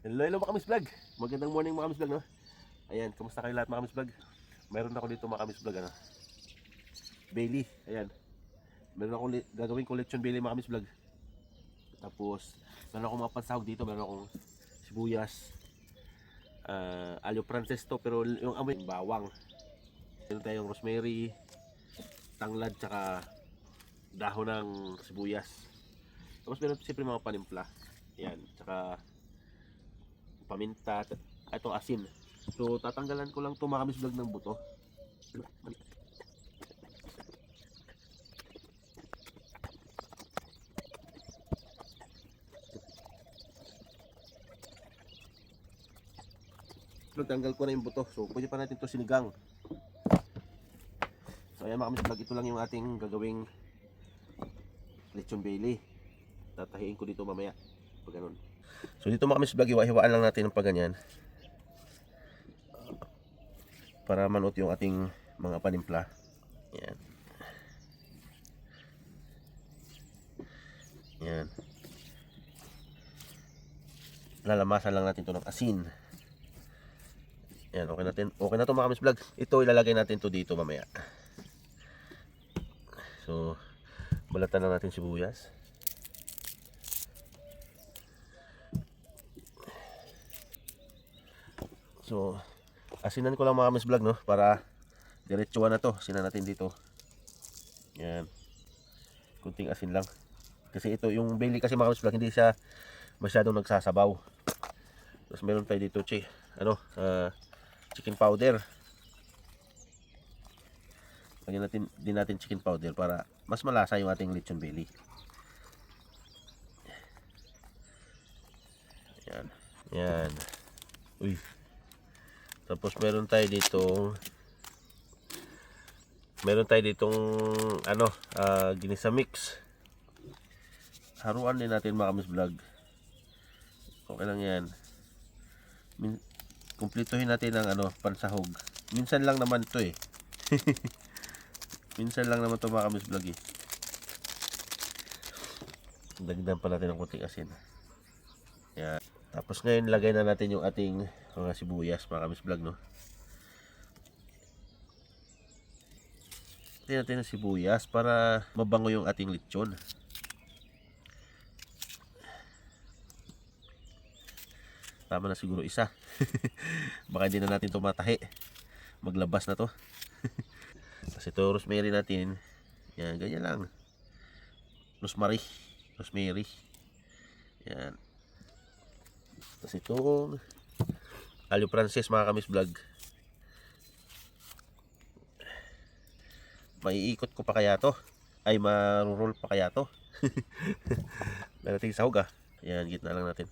Hello, hello mga Kamis Vlog. Magandang morning mga Kamis Vlog, no? Ayan, kamusta kayo lahat mga Kamis Vlog? Mayroon ako dito mga Kamis Vlog, ano? Bailey, ayan. Meron akong gagawin collection Bailey mga Kamis Vlog. Tapos, meron akong mga pansahog dito. Meron akong sibuyas, alyo frances to, pero yung amoy bawang. Meron tayong rosemary, tanglad, tsaka dahon ng sibuyas. Tapos meron siyempre mga panimpla. Ayan, tsaka paminta, ito asin. So tatanggalan ko lang ito mga Kamis Vlog ng buto. Tanggal ko na yung buto. So pwede pa natin ito sinigang. So ayan mga Kamis Vlog, ito lang yung ating gagawing lechon Bailey. Tatahiin ko dito mamaya pag ganun. So dito mga Kamis Vlog, hiwa-hiwaan lang natin ng pagganyan para manuot yung ating mga panimpla. Yan. Yan. Lalamasan lang natin to ng asin. Yan, okay natin. Okay na to mga Kamis Vlog. Ito ilalagay natin to dito mamaya. So balatan lang natin sibuyas. So asinan ko lang mga Kamis Vlog, no, para diretsuhan na to. Asinan natin dito. Yan. Kunting asin lang. Kasi ito yung Bailey kasi mga Kamis Vlog, hindi siya masyadong nagsasabaw. Tapos meron tayo dito chicken powder. Lagyan natin din natin chicken powder para mas malasa yung ating lechon Bailey. Yan. Yan. Uy. Tapos meron tayo ditong ginisa mix. Haruan din natin mga Kamis Vlog. Okay lang yan. Kumplituhin natin ng pansahog. Minsan lang naman to eh. Minsan lang naman to mga Kamis Vlog eh. Dagdagan pa natin ng konting asin. Yan. Tapos ngayon lagay na natin yung ating mga sibuyas mga Kamis Vlog, no. Lagyan natin ng sibuyas para mabango yung ating lechon. Tama na siguro isa. Baka hindi na natin ito matahi. Maglabas na to. Kasi ito rosemary natin. Yan, ganyan lang. Rosemary. Yan. Tapos itong alyo frances mga Kamis Vlog. Maiikot ko pa kaya to? Ay, marurol pa kaya to? Darating sahog ah. Yan, gitna lang natin.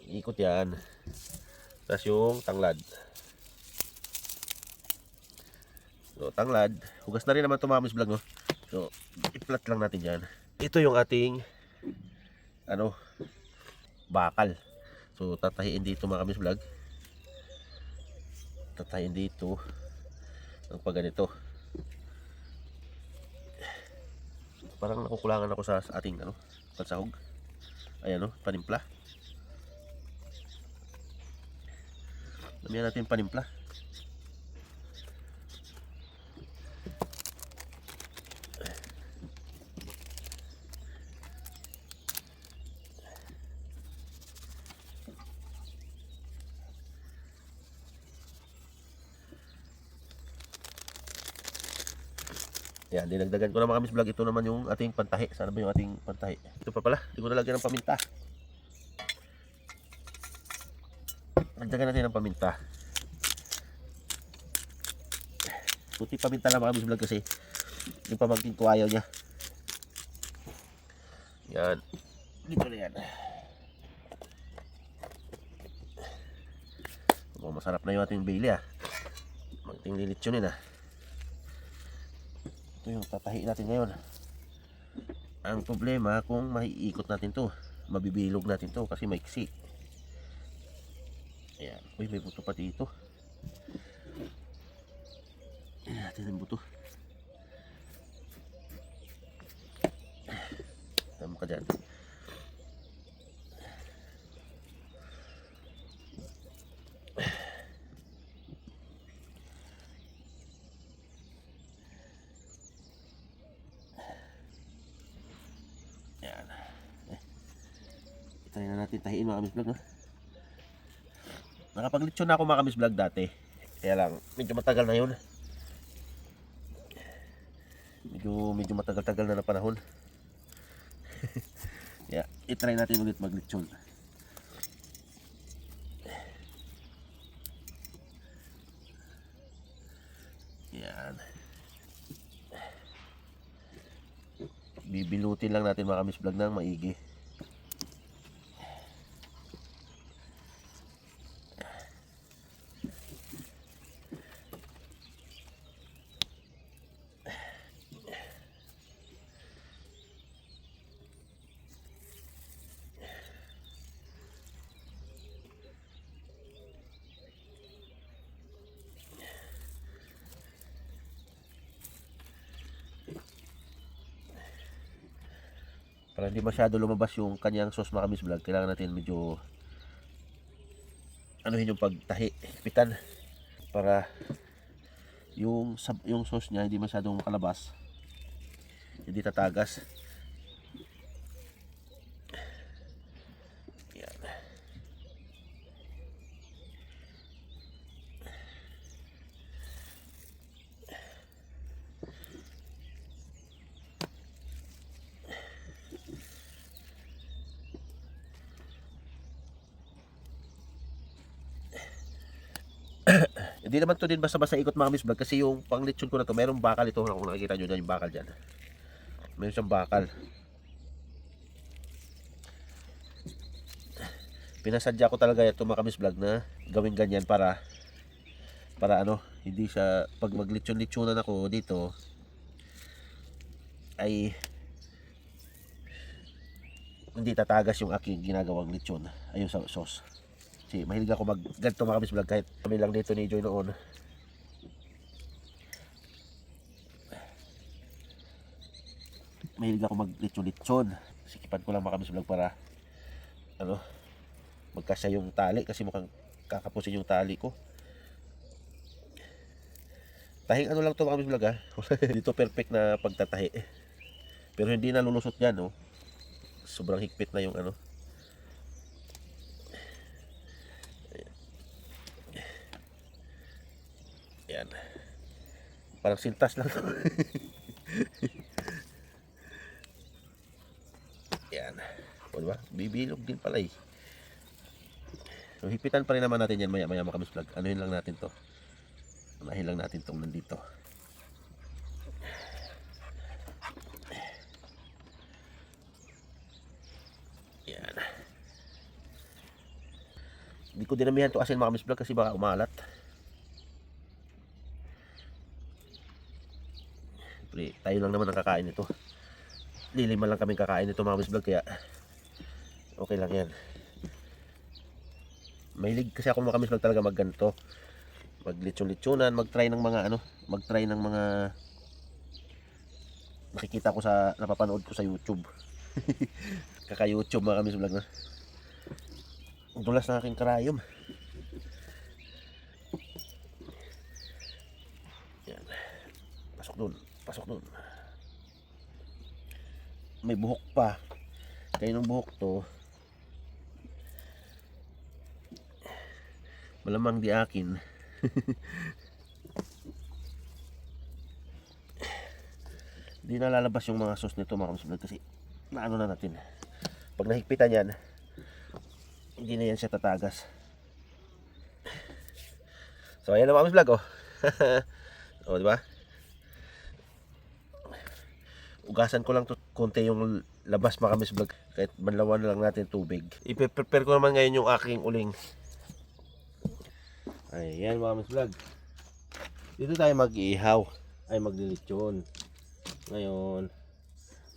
Ikot yan. Tapos yung tanglad. So tanglad, hugas na rin naman ito mga Kamis Vlog, no? So i-flat lang natin yan. Ito yung ating bakal. So tatahiin dito mga Kamis Vlog. Tatahiin dito ng pag ganito. Parang nakukulangan ako sa ating pansahog. Ayan, panimpla. Lamihan natin panimpla. Yan, dinagdagan ko na mga Kamis Vlog. Ito naman yung ating pantahi. Sana ba yung ating pantahi? Ito pa pala, hindi ko nalagyan ng paminta. Dagdagan natin ng paminta. Puti paminta lang mga Kamis Vlog kasi yung pamangkin ko ayaw niya. Yan. Dito na yan. Masarap na yung ating Bailey ah. Magting lilitsunin ah. Ito yung tatahi natin ngayon. Ang problema kung maiikot natin to, mabibilog natin to kasi maiksi. Ayan. Uy, may buto pati ito. Ayan natin ang buto. Tama ka dyan. Try na natin tahiin mga kamis vlog, no? Nakapaglitsyon na ako mga kamis vlog dati. Kaya lang, medyo matagal na yun. Medyo matagal-tagal na panahon. Kaya, itry natin ulit maglitsyon. Yan. Bibilutin lang natin mga kamis vlog ng maigi. Para hindi masyado lumabas yung kanyang sauce mga kamis vlog, kailangan natin medyo anuhin yung pagtahi, higpitan para yung sauce niya hindi masyadong kalabas, hindi tatagas. Yan. Hindi naman to din basta-basta ikot mga kamis vlog, kasi yung panglitsyon ko na to, merong bakal ito. Kung nakikita nyo dyan yung bakal dyan, meron siyang bakal. Pinasadya ko talaga ito mga kamis vlog na gawin ganyan para ano, hindi siya, pag maglitsyon-litsyonan ako dito ay hindi tatagas yung aking ginagawang litsyon, ayun sa sauce. Kasi mahilig ako mag ganito mga kamis vlog, kahit kami lang dito ni Joy noon. Mahilig ako mag litsyon. Sikipan ko lang mga kamis vlog para ano, magkasya yung tali, kasi mukhang kakapusin yung tali ko. Tahing ano lang to mga kamis vlog, ha. Dito perfect na pagtatahi. Pero hindi na lulusot yan, no. Sobrang higpit na yung ano. Yan. Parang sintas lang to. Yan. O diba? Bibilog din pala eh. So, hipitan pa rin naman natin yan maya-maya mga kamis vlog. Anuhin lang natin to. Unahin lang natin itong nandito. Yan. Hindi ko dinamihan to asin mga kamis vlog kasi baka umalat. Tayo lang naman ang kakain nito. Lilima lang kaming kakain nito mga kamis vlog, kaya okay lang yan. Mahilig kasi ako mga kamis vlog talaga magganto, maglitsyon-litsunan, mag-try ng mga ano, mag-try ng mga nakikita ko sa, napapanood ko sa YouTube. Kaka-YouTube mga kamis vlog na. Ang dulas ng aking karayom. Yan. Pasok dun. Pasok dun. May buhok pa. Kaya ng buhok to, malamang di akin. Hindi na lalabas yung mga sauce nito mga kamis vlog, kasi naano na natin. Pag nahigpitan yan, hindi na yan siya tatagas. So ayan na mga kamis vlog, oh. O diba? Ugasan ko lang to konti yung labas mga kamis vlog, kahit banlawan na lang natin tubig. I-prepare ko naman ngayon yung aking uling. Ayan mga kamis vlog, dito tayo mag-ihaw, ay maglilitsyon. Ngayon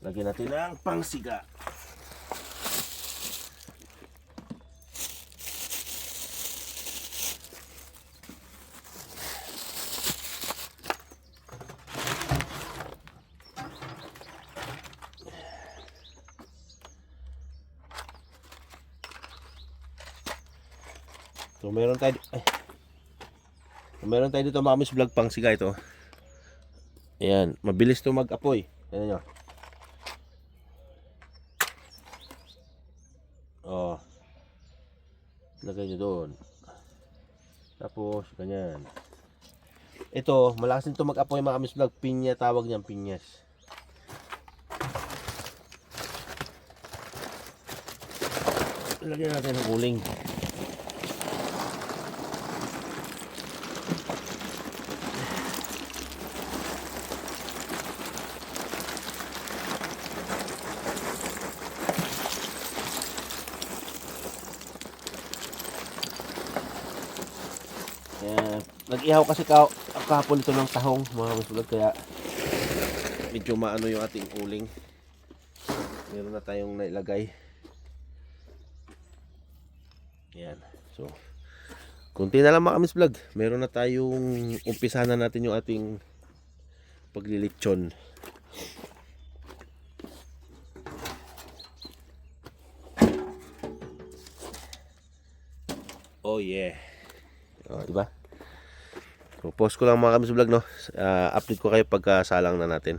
lagyan natin ang pangsiga. So meron tayo dito mga kamis vlog, pang siga ito. Ayan, mabilis to mag-apoy. Ayan nyo. Oh. Lagay nyo doon. Tapos, ganyan. Ito, malakas nito mag-apoy mga kamis vlog. Pinya, tawag niyang pinyas. Lagyan natin ng uling. Nag-ihaw kasi kahapon ito ng tahong mga kamis, kaya medyo maano yung ating uling. Meron na tayong nailagay. Yan. So, kunti na lang mga kamis vlog. Meron na tayong umpisa na natin yung ating paglilitsyon. Oh yeah. Oh, diba? So, post ko lang mga kamis vlog, no? Update ko kayo pagka salang na natin.